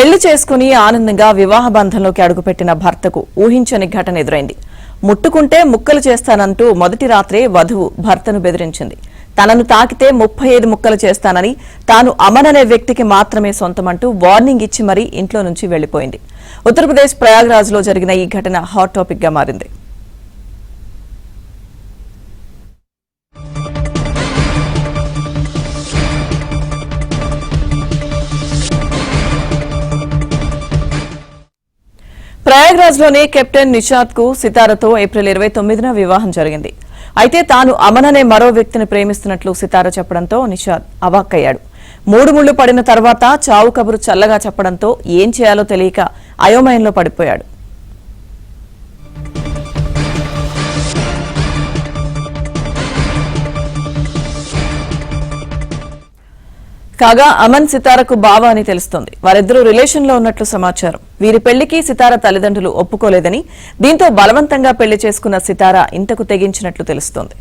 పెళ్లి చేసుకుని ఆనందంగా వివాహ బంధంలోకి అడుగుపెట్టిన భర్తకు ఊహించని ఘటన ఎదురైంది. ముట్టుకుంటే ముక్కలు చేస్తానంటూ మొదటి రాత్రే వధువు భర్తను బెదిరించింది. తనను తాకితే 35 ముక్కలు చేస్తానని, తాను అమన్ అనే వ్యక్తికి మాత్రమే సొంతమంటూ వార్నింగ్ ఇచ్చి మరీ ఇంట్లో నుంచి వెళ్లిపోయింది. ఉత్తరప్రదేశ్ ప్రయాగ్రాజ్ లో జరిగిన ఈ ఘటన హాట్ టాపిక్ గా మారింది. ప్రయాగ్రాజ్ లోని కెప్టెన్ నిషాద్ కు సితారతో ఏప్రిల్ 29న వివాహం జరిగింది. అయితే తాను అమన్ అనే మరో వ్యక్తిని ప్రేమిస్తున్నట్లు సితార చెప్పడంతో నిషాద్ అవాక్కయ్యాడు. 3 ముళ్లు పడిన తర్వాత చావు కబురు చల్లగా చెప్పడంతో ఏం చేయాలో తెలియక అయోమయంలో పడిపోయాడు. కాగా అమన్ సితారకు బావ అని తెలుస్తోంది. వారిద్దరూ రిలేషన్ లో ఉన్నట్లు సమాచారం. వీరి పెళ్లికి సితార తల్లిదండ్రులు ఒప్పుకోలేదని, దీంతో బలవంతంగా పెళ్లి చేసుకున్న సితార ఇంతకు తెగించినట్లు తెలుస్తోంది.